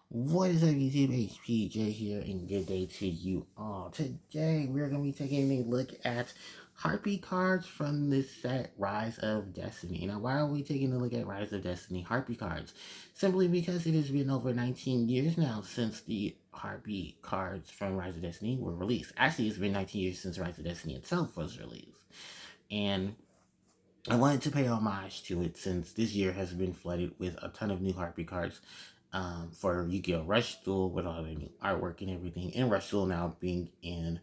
What is up, YouTube? HPJ here, and good day to you all. Today, we're going to be taking a look at Harpie Cards from the set Rise of Destiny. Now, why are we taking a look at Rise of Destiny Harpie Cards? Simply because it has been over 19 years now since the Harpie Cards from Rise of Destiny were released. Actually, it's been 19 years since Rise of Destiny itself was released. And I wanted to pay homage to it since this year has been flooded with a ton of new Harpie cards for Yu-Gi-Oh! Rush Duel with all the new artwork and everything. And Rush Duel now being in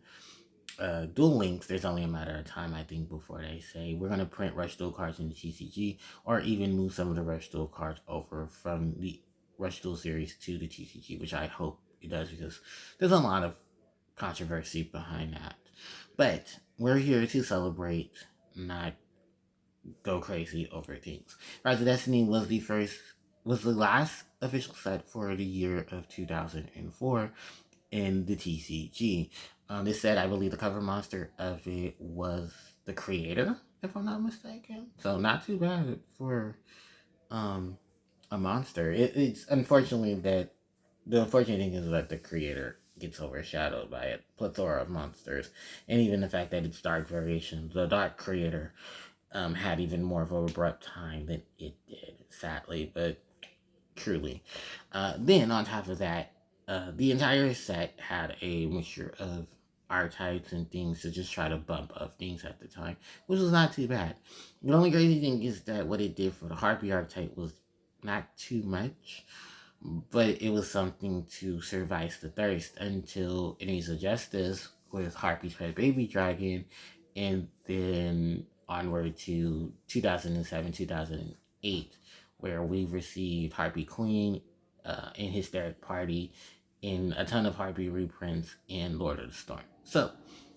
Duel Links, there's only a matter of time, I think, before they say we're going to print Rush Duel cards in the TCG or even move some of the Rush Duel cards over from the Rush Duel series to the TCG, which I hope it does because there's a lot of controversy behind that. But we're here to celebrate, not go crazy over things. Rise of Destiny was the last official set for the year of 2004 in the TCG. This set, I believe the cover monster of it was the creator, if I'm not mistaken. So not too bad for a monster. It's unfortunately that the unfortunate thing is that the creator gets overshadowed by a plethora of monsters, and even the fact that it's dark variation. The dark creator had even more of an abrupt time than it did, sadly, but truly. Then, on top of that, the entire set had a mixture of archetypes and things to just try to bump up things at the time, which was not too bad. The only crazy thing is that what it did for the Harpy archetype was not too much, but it was something to survive the thirst until Enemies of Justice with Harpie's Pet Baby Dragon, and then onward to 2007, 2008, where we received Harpie Queen and Hysteric Party in a ton of Harpie reprints in Lord of the Storm. So,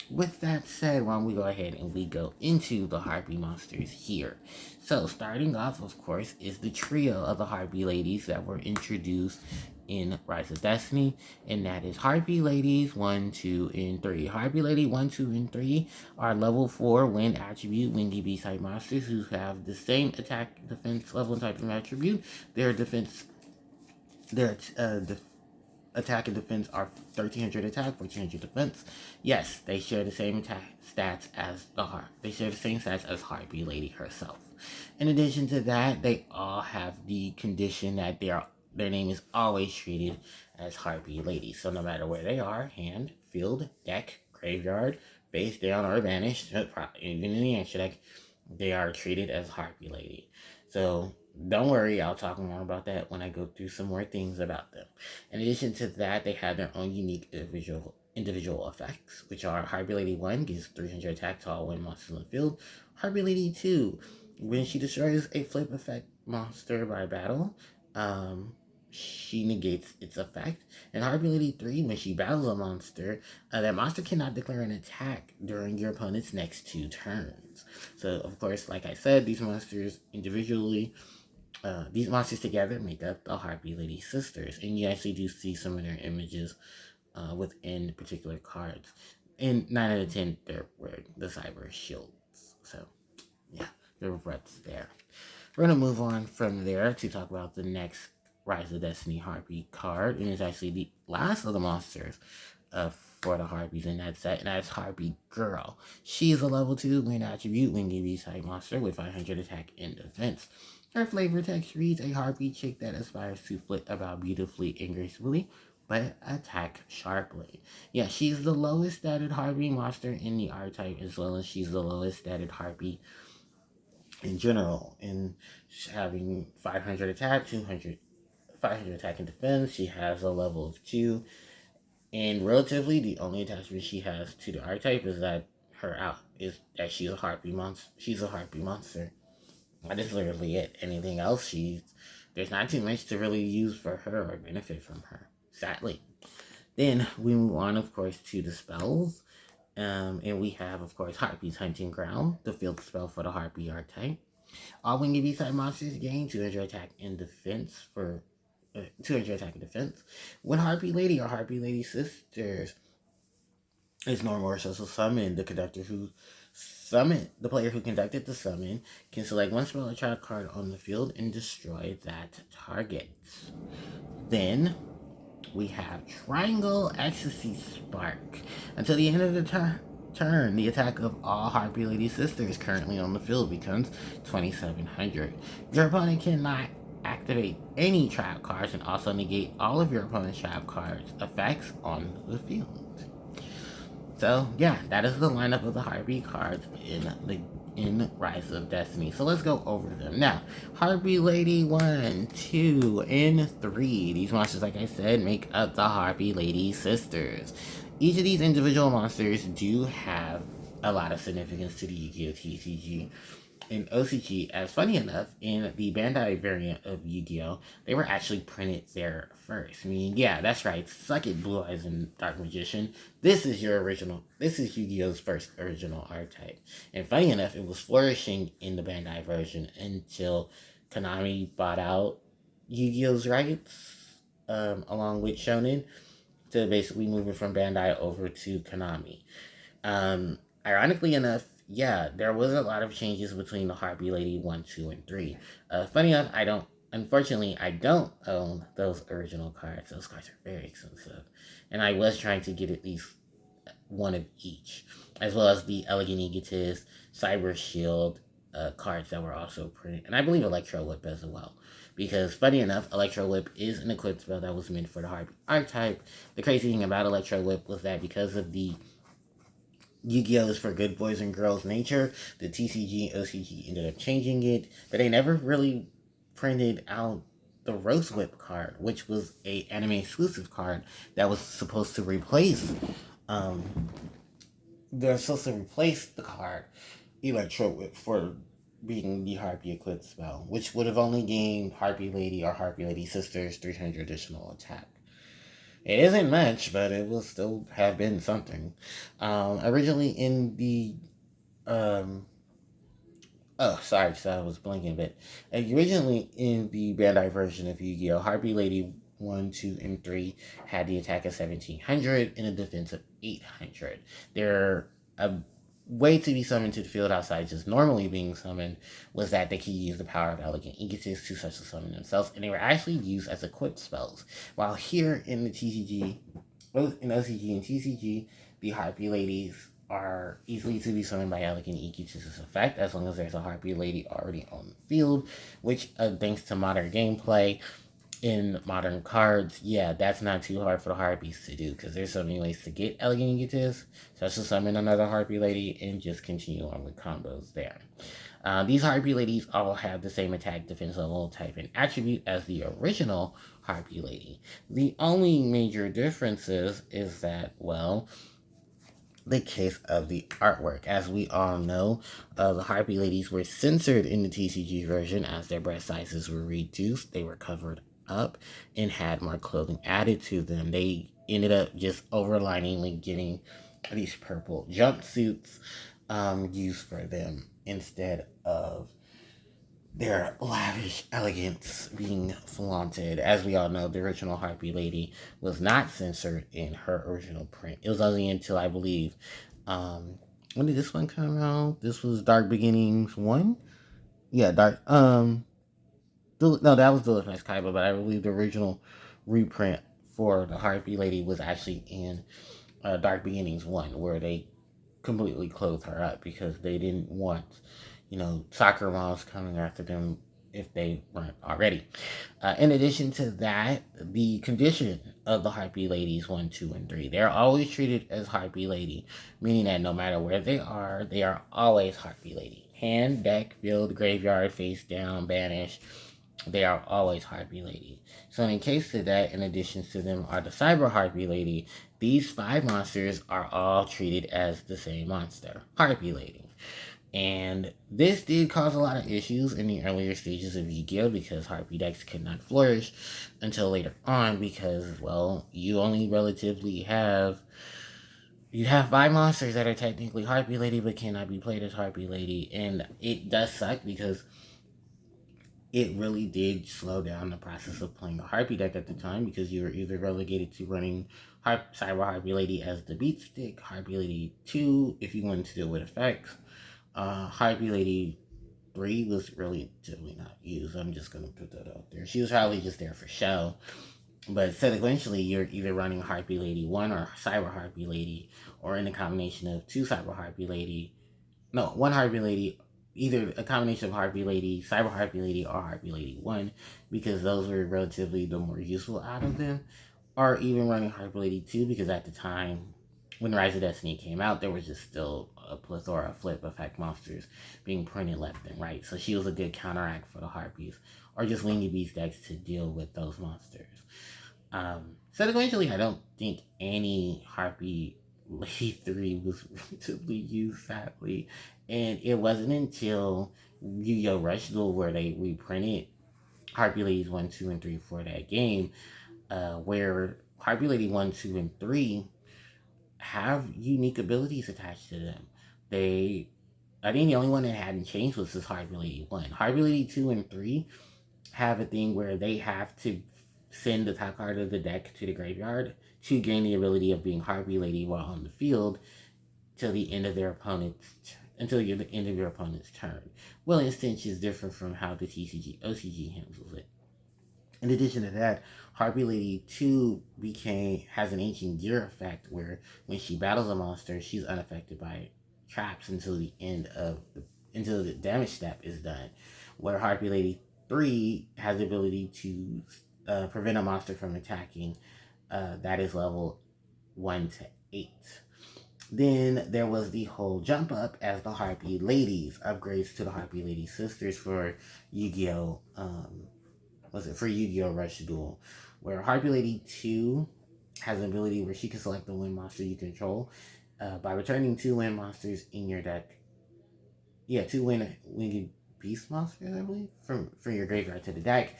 with that said, why don't we go ahead and we go into the Harpie monsters here. So, starting off, of course, is the trio of the Harpie ladies that were introduced in Rise of Destiny, and that is Harpie Ladies 1, 2, and 3. Harpie Lady 1, 2, and 3 are level 4 wind attribute windy beast type monsters who have the same attack, defense, level, and type of attribute. Their attack and defense are 1300 attack, 1400 defense. Yes, they share the same attack stats as They share the same stats as Harpie Lady herself. In addition to that, they all have the condition that their name is always treated as Harpie Lady. So no matter where they are, hand, field, deck, graveyard, face down, or banished, even in the answer deck, they are treated as Harpie Lady. So don't worry, I'll talk more about that when I go through some more things about them. In addition to that, they have their own unique individual effects, which are Harpie Lady 1 gives 300 attack to all wind monsters in the field. Harpie Lady 2, when she destroys a flip effect monster by battle, she negates its effect. And Harpie Lady 3, when she battles a monster, that monster cannot declare an attack during your opponent's next 2 turns. So, of course, like I said, these monsters together make up the Harpie Lady sisters. And you actually do see some of their images within particular cards. And 9 out of 10, they're wearing the cyber shields. So, yeah, there are reps there. We're going to move on from there to talk about the next Rise of Destiny Harpie card. And it's actually the last of the monsters for the Harpies in that set, and that's Harpie Girl. She is a level 2 wind attribute, windy beast type monster with 500 attack and defense. Her flavor text reads, a Harpie chick that aspires to flit about beautifully and gracefully, but attack sharply. Yeah, she's the lowest statted Harpie monster in the archetype, as well as she's the lowest statted Harpie in general. And having 500 attack, 500 attack and defense, she has a level of 2. And relatively, the only attachment she has to the archetype is that she's a Harpie monster. She's a Harpie monster. That is literally it. Anything else, there's not too much to really use for her or benefit from her, sadly. Then we move on, of course, to the spells. And we have, of course, Harpie's Hunting Ground, the field spell for the Harpie archetype. All winged beast type monsters gain 200 attack and defense for 200 attack and defense. When Harpie Lady or Harpie Lady sisters is normal or social summon, the player who conducted the summon can select one spell or trap card on the field and destroy that target. Then we have Triangle Ecstasy Spark. Until the end of the turn, the attack of all Harpie Lady sisters currently on the field becomes 2,700. Your opponent cannot activate any trap cards and also negate all of your opponent's trap cards effects on the field. So yeah, that is the lineup of the Harpie cards in Rise of Destiny. So let's go over them. Now, Harpie Lady 1, 2, and 3. These monsters, like I said, make up the Harpie Lady sisters. Each of these individual monsters do have a lot of significance to the Yu-Gi-Oh! TCG and OCG, as funny enough, in the Bandai variant of Yu-Gi-Oh!, they were actually printed there first. I mean, yeah, that's right. Suck it, Blue Eyes and Dark Magician. This is Yu-Gi-Oh!'s first original archetype. And funny enough, it was flourishing in the Bandai version until Konami bought out Yu-Gi-Oh!'s rights, along with Shonen, to basically move it from Bandai over to Konami. Ironically enough, yeah, there was a lot of changes between the Harpie Lady 1, 2, and 3. Funny enough, unfortunately, I don't own those original cards. Those cards are very expensive. And I was trying to get at least one of each, as well as the Elegant Egotist, Cyber Shield cards that were also printed. And I believe Electro Whip as well. Because, funny enough, Electro Whip is an equipped spell that was meant for the Harpie archetype. The crazy thing about Electro Whip was that because of the Yu-Gi-Oh! Is for good boys and girls nature, the TCG and OCG ended up changing it, but they never really printed out the Rose Whip card, which was a anime exclusive card that was supposed to replace the card Electro Whip for being the Harpie Eclipse spell, which would have only gained Harpie Lady or Harpie Lady Sisters 300 additional attack. It isn't much, but it will still have been something. Originally in the sorry, I was blinking a bit. Originally in the Bandai version of Yu-Gi-Oh, Harpie Lady 1, 2, and 3 had the attack of 1,700 and a defense of 800. They're a way to be summoned to the field outside just normally being summoned was that they could use the power of Elegant Egotist to such a summon themselves, and they were actually used as equipped spells. While here in the TCG, both in OCG and TCG, the Harpie Ladies are easily to be summoned by Elegant Egotist's effect, as long as there's a Harpie Lady already on the field, which, thanks to modern gameplay, in modern cards, yeah, that's not too hard for the Harpies to do, because there's so many ways to get Elegant Egotist, such as summon another Harpie Lady, and just continue on with combos there. These Harpie Ladies all have the same attack, defense level, type, and attribute as the original Harpie Lady. The only major differences is that, well, the case of the artwork. As we all know, the Harpie Ladies were censored in the TCG version as their breast sizes were reduced. They were covered up and had more clothing added to them. They ended up just overliningly getting these purple jumpsuits used for them instead of their lavish elegance being flaunted. As we all know, the original Harpie Lady was not censored in her original print. It was only until, I believe, when did this one come out? This was Dark Beginnings 1? Yeah, no, that was Duelist Max Kaiba, but I believe the original reprint for the Harpie Lady was actually in Dark Beginnings 1, where they completely clothed her up because they didn't want, soccer moms coming after them if they weren't already. In addition to that, the condition of the Harpie Ladies 1, 2, and 3, they're always treated as Harpie Lady, meaning that no matter where they are always Harpie Lady. Hand, deck, field, graveyard, face down, banish, they are always Harpie Lady. So in case to that, in addition to them are the Cyber Harpie Lady. These 5 monsters are all treated as the same monster, Harpie Lady. And this did cause a lot of issues in the earlier stages of Yu-Gi-Oh! Because Harpie decks could not flourish until later on because, well, you only relatively have... You have 5 monsters that are technically Harpie Lady but cannot be played as Harpie Lady. And it does suck because it really did slow down the process of playing a Harpie deck at the time because you were either relegated to running Cyber Harpie Lady as the beat stick, Harpie Lady 2 if you wanted to deal with effects. Harpie Lady 3 was really not used. I'm just going to put that out there. She was probably just there for show. But sequentially, you're either running Harpie Lady 1 or Cyber Harpie Lady, or in a combination of two Cyber Harpie Lady. No, one Harpie Lady, either a combination of Harpie Lady, Cyber Harpie Lady, or Harpie Lady 1, because those were relatively the more useful out of them. Or even running Harpie Lady 2, because at the time, when Rise of Destiny came out, there was just still a plethora of flip effect monsters being printed left and right. So she was a good counteract for the Harpies, or just Wingy Beast decks to deal with those monsters. So eventually, I don't think any Harpie Lady 3 was relatively used, sadly. And it wasn't until Yu-Gi-Oh! Rush Duel where they reprinted Harpie Ladies 1, 2, and 3 for that game, where Harpie Lady 1, 2, and 3 have unique abilities attached to them. I think the only one that hadn't changed was this Harpie Lady 1. Harpie Lady 2 and 3 have a thing where they have to send the top card of the deck to the graveyard to gain the ability of being Harpie Lady while on the field till the end of their opponent's until the end of your opponent's turn. Well, instance is different from how the TCG OCG handles it. In addition to that, Harpie Lady 2 has an ancient gear effect where when she battles a monster, she's unaffected by traps until the damage step is done. Where Harpie Lady 3 has the ability to prevent a monster from attacking. That is level 1 to 8. Then there was the whole jump up as the Harpie Ladies upgrades to the Harpie Lady Sisters for Yu-Gi-Oh! For Yu-Gi-Oh! Rush Duel, where Harpie Lady 2 has an ability where she can select the wind monster you control by returning 2 wind monsters in your deck. Yeah, 2 winged beast monsters, I believe, from your graveyard to the deck.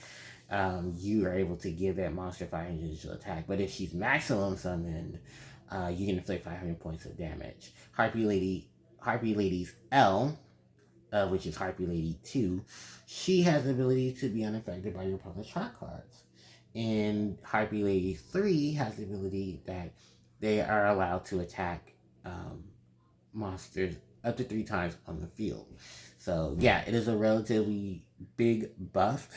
You are able to give that monster 500 initial attack, but if she's maximum summoned, you can inflict 500 points of damage. Harpie Lady's L, which is Harpie Lady 2, she has the ability to be unaffected by your opponent's track cards. And Harpie Lady 3 has the ability that they are allowed to attack monsters up to 3 times on the field. So, yeah, it is a relatively big buff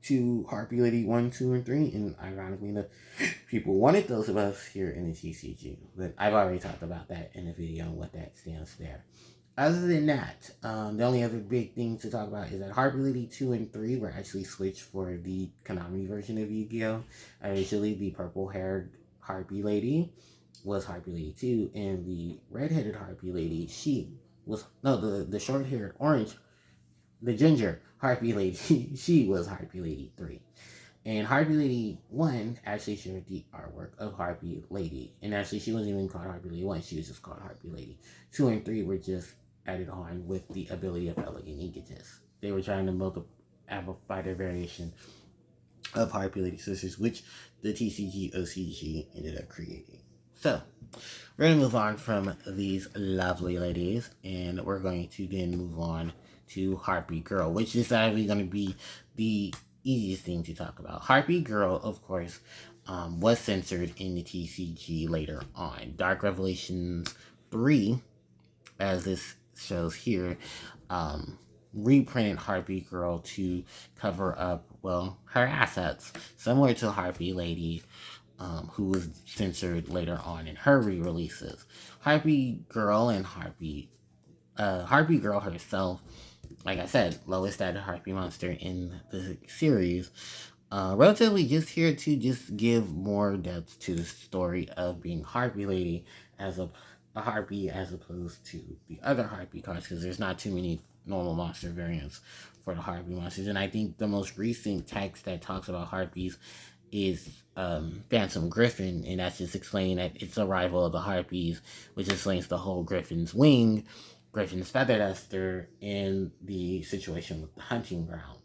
to Harpie Lady 1, 2, and 3. And ironically enough, people wanted those buffs here in the TCG. But I've already talked about that in the video and what that stands there. Other than that, the only other big thing to talk about is that Harpie Lady 2 and 3 were actually switched for the Konami version of Yu-Gi-Oh! Initially, the purple-haired Harpie Lady was Harpie Lady 2, and the red-headed Harpie Lady, the short-haired orange, the ginger Harpie Lady, she was Harpie Lady 3. And Harpie Lady 1 actually shared the artwork of Harpie Lady. And actually, she wasn't even called Harpie Lady 1, she was just called Harpie Lady. 2 and 3 were just added on with the ability of Elegant Egotist. They were trying to amplify their variation of Harpie Lady Sisters, which the TCG OCG ended up creating. So, we're going to move on from these lovely ladies, and we're going to then move on to Harpie Girl, which is actually going to be the easiest thing to talk about. Harpie Girl, of course, was censored in the TCG later on. Dark Revelations 3, as this shows here, reprinted Harpie Girl to cover up, her assets, similar to Harpie Lady, who was censored later on in her re-releases. Harpie Girl and Harpie Girl herself, like I said, lowest added Harpie monster in the series, relatively just here to just give more depth to the story of being Harpie Lady as a Harpie as opposed to the other Harpie cards, because there's not too many normal monster variants for the Harpie monsters. And I think the most recent text that talks about Harpies is Phantom Griffin, and that's just explaining that it's a rival of the Harpies, which explains the whole Griffin's wing, Griffin's feather duster, in the situation with the hunting grounds.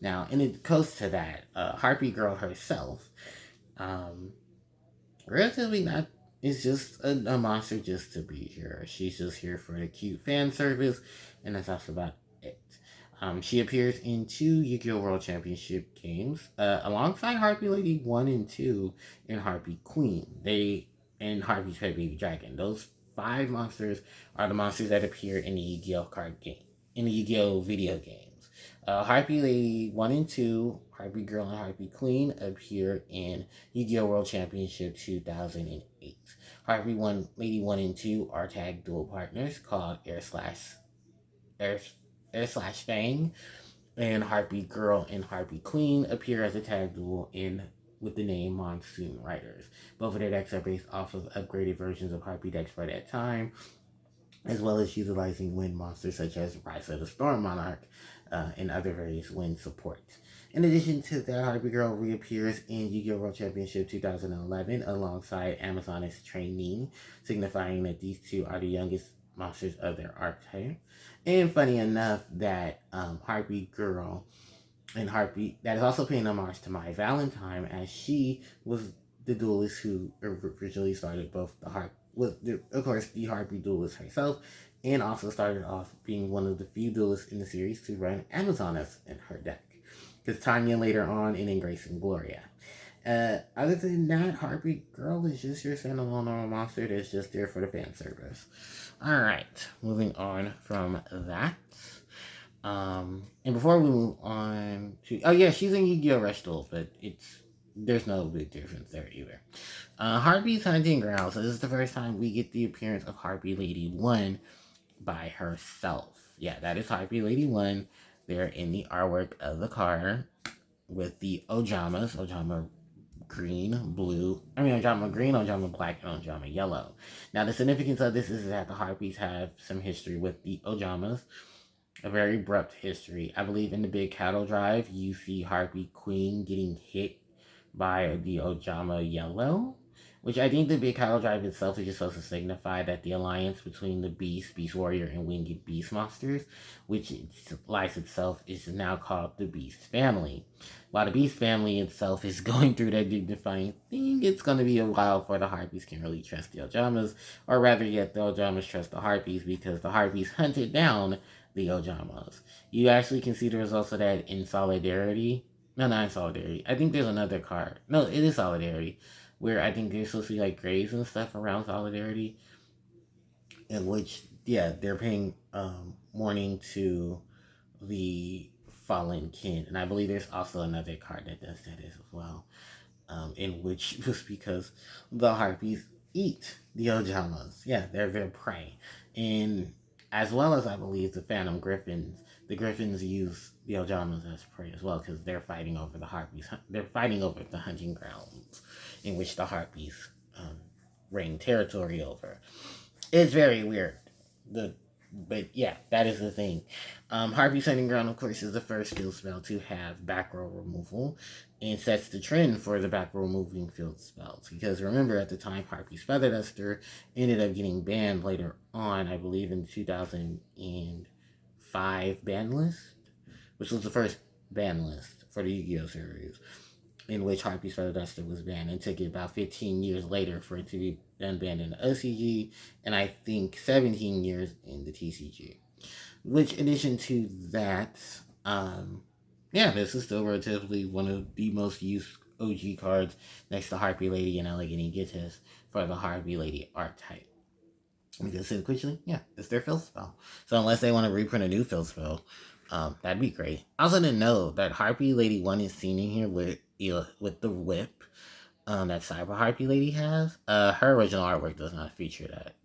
Now, and it goes to that, Harpie Girl herself, relatively not, is just a monster just to be here. She's just here for the cute fan service, and that's about it. She appears in 2 Yu-Gi-Oh! World Championship games, alongside Harpie Lady 1 and 2 and Harpie Queen. And Harpie's Pet Baby Dragon. Those 5 monsters are the monsters that appear in the Yu-Gi-Oh! Card game, in the Yu-Gi-Oh! Video games. Harpie Lady 1 and 2 Harpie Girl and Harpie Queen appeared in Yu-Gi-Oh! World Championship 2008. Harpie Lady 1 and 2 are tag dual partners called Air, Air slash Fang, and Harpie Girl and Harpie Queen appear as a tag duel in with the name Monsoon Riders. Both of their decks are based off of upgraded versions of Harpie decks for that time, as well as utilizing wind monsters such as Rise of the Storm Monarch and other various wind supports. In addition to that, Harpie Girl reappears in Yu-Gi-Oh! World Championship 2011 alongside Amazoness Trainee, signifying that these two are the youngest monsters of their archetype. And funny enough, that Harpie Girl and Harpie, that is also paying homage to Mai Valentine, as she was the duelist who originally started both the of course, the Harpie duelist herself, and also started off being one of the few duelists in the series to run Amazoness in her deck. Because Tanya later on in Grace and Gloria. Other than that, Harpie Girl is just your standalone normal monster that's just there for the fan service. Alright, moving on from that. And before we move on to, oh yeah, she's in Yu-Gi-Oh! Rush Duel, but there's no big difference there either. Harpie's Hunting Ground. So this is the first time we get the appearance of Harpie Lady 1 by herself. Yeah, that is Harpie Lady 1 there in the artwork of the card with the Ojamas, Ojama green, blue, Ojama green, Ojama black, and Ojama yellow. Now the significance of this is that the Harpies have some history with the Ojamas, a very abrupt history. I believe in the Big Cattle Drive, you see Harpie Queen getting hit by the Ojama Yellow, which I think the Big Cattle Drive itself is just supposed to signify that the alliance between the Beast Warrior, and Winged Beast monsters, which lies itself, is now called the Beast Family. While the Beast Family itself is going through that dignifying thing, it's going to be a while before the Harpies can really trust the Ojamas, or rather yet the Ojamas trust the Harpies, because the Harpies hunted down the Ojamas. You actually can see the results of that in Solidarity. No, not in Solidarity. I think there's another card. No, it is Solidarity, where I think there's supposed to be like graves and stuff around Solidarity, in which, yeah, they're paying mourning to the fallen kin. And I believe there's also another card that does that as well, in which was because the Harpies eat the Ojamas. Yeah, they're their prey. And as well as, I believe, the Phantom Griffins, the Griffins use the Ojamas as prey as well, because they're fighting over the Harpies. They're fighting over the hunting grounds in which the Harpies reign territory over. It's very weird. But yeah, that is the thing. Harpie's Hunting Ground, of course, is the first field spell to have back row removal, and sets the trend for the back row moving field spells. Because remember, at the time, Harpie's Feather Duster ended up getting banned later on, I believe in 2005 ban list, which was the first ban list for the Yu-Gi-Oh! Series, in which Harpie's Feather Duster was banned, and took it about 15 years later for it to be unbanned in the OCG, and I think 17 years in the TCG. Which, in addition to that, yeah, this is still relatively one of the most used OG cards next to Harpie Lady and Elegant Aegitus for the Harpie Lady archetype. Because quickly, yeah, it's their field spell. So unless they want to reprint a new field spell, that'd be great. I also didn't know that Harpie Lady 1 is seen in here with the whip that Cyber Harpie Lady has. Her original artwork does not feature that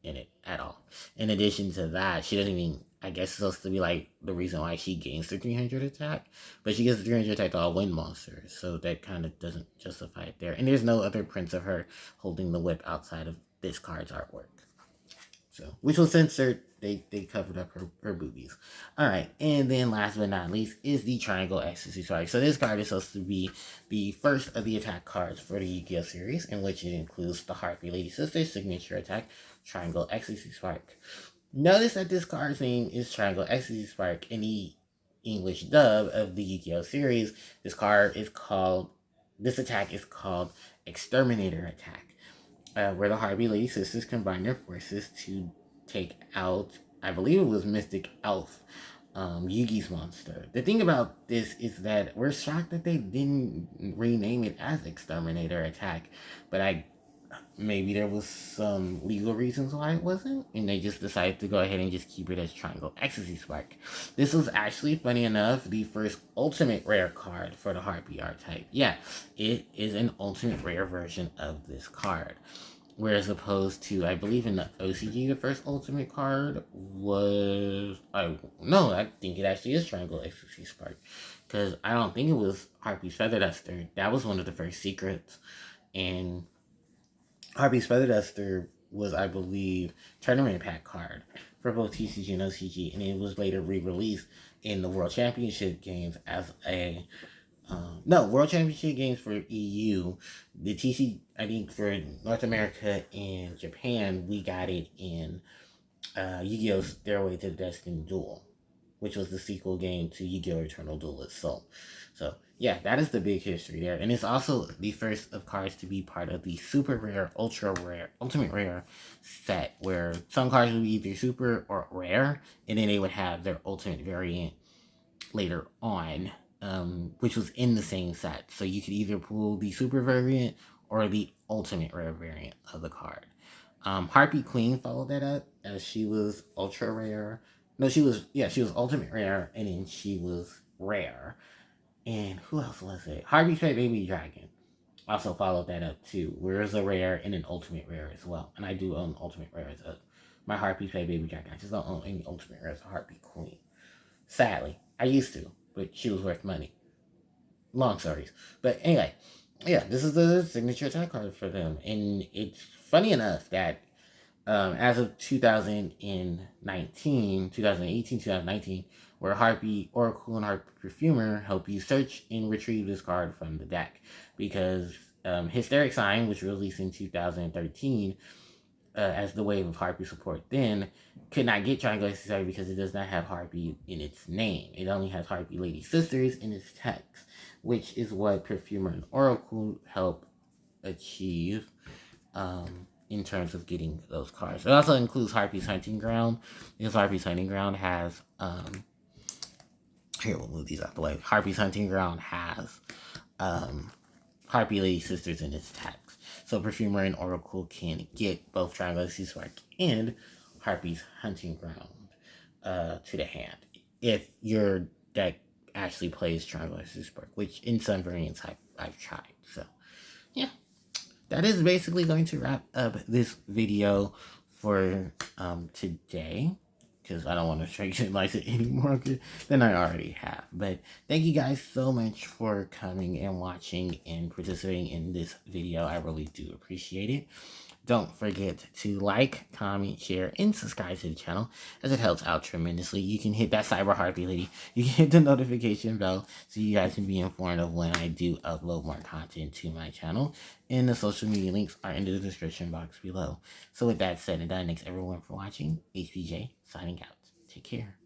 in it at all. In addition to that, she doesn't even, I guess it's supposed to be like the reason why she gains the 300 attack, but she gets the 300 attack to all wind monsters, so that kind of doesn't justify it there. And there's no other prints of her holding the whip outside of this card's artwork. So, which was censored. They covered up her boobies. Alright, and then last but not least is the Triangle Ecstasy Strike. So this card is supposed to be the first of the attack cards for the Yu-Gi-Oh! Series, in which it includes the Harpie Lady Sister's signature attack, Triangle Ecstasy Spark. Notice that this card's name is Triangle Ecstasy Spark. In the English dub of the Yu-Gi-Oh! Series, this attack is called Exterminator Attack. Where the Harpie Lady Sisters combine their forces to take out, I believe it was Mystic Elf, Yugi's monster. The thing about this is that we're shocked that they didn't rename it as Exterminator Attack, but I maybe there was some legal reasons why it wasn't, and they just decided to go ahead and just keep it as Triangle Ecstasy Spark. This was actually, funny enough, the first ultimate rare card for the Harpie archetype. Yeah, it is an ultimate rare version of this card. Whereas opposed to, I believe in the OCG, the first ultimate card was, no, I think it actually is Triangle Ecstasy Spark. Because I don't think it was Harpie's Feather Duster. That was one of the first secrets. And Harpie's Feather Duster was, I believe, tournament pack card for both TCG and OCG, and it was later re-released in the World Championship games as a World Championship games for EU. The TC, I think for North America and Japan, we got it in Yu-Gi-Oh! Stairway to the Destiny Duel, which was the sequel game to Yu-Gi-Oh! Eternal Duelist Soul. So, yeah, that is the big history there. And it's also the first of cards to be part of the super rare, ultra rare, ultimate rare set, where some cards would be either super or rare, and then they would have their ultimate variant later on, which was in the same set. So you could either pull the super variant or the ultimate rare variant of the card. Harpie Queen followed that up, as she was ultra rare. No, she was ultimate rare, and then she was rare. And who else was it? Harpie Pet Baby Dragon also followed that up too, where it's a rare and an ultimate rare as well. And I do own ultimate rares of my Harpie Pet Baby Dragon. I just don't own any ultimate rares of Harpie Queen. Sadly, I used to, but she was worth money. Long stories. But anyway, yeah, this is the signature attack card for them. And it's funny enough that as of 2018, 2019, where Harpie Oracle and Harpie Perfumer help you search and retrieve this card from the deck. Because Hysteric Sign, which was released in 2013, as the wave of Harpie support then, could not get Triangle Ecstasy because it does not have Harpie in its name. It only has Harpie Lady Sisters in its text, which is what Perfumer and Oracle help achieve in terms of getting those cards. It also includes Harpie's Hunting Ground, because Harpie's Hunting Ground has here, we'll move these out the way. Harpie's Hunting Ground has Harpie Lady Sisters in its text. So Perfumer and Oracle can get both Triangle Ecstasy Spark and Harpie's Hunting Ground to the hand, if your deck actually plays Triangle Ecstasy Spark, which in some variants I've tried. So yeah, that is basically going to wrap up this video for today, because I don't want to trivialize it any more than I already have. But thank you guys so much for coming and watching and participating in this video. I really do appreciate it. Don't forget to like, comment, share, and subscribe to the channel, as it helps out tremendously. You can hit that Cyber Harpie Lady. You can hit the notification bell so you guys can be informed of when I do upload more content to my channel. And the social media links are in the description box below. So with that said and done, thanks everyone for watching. HPJ signing out. Take care.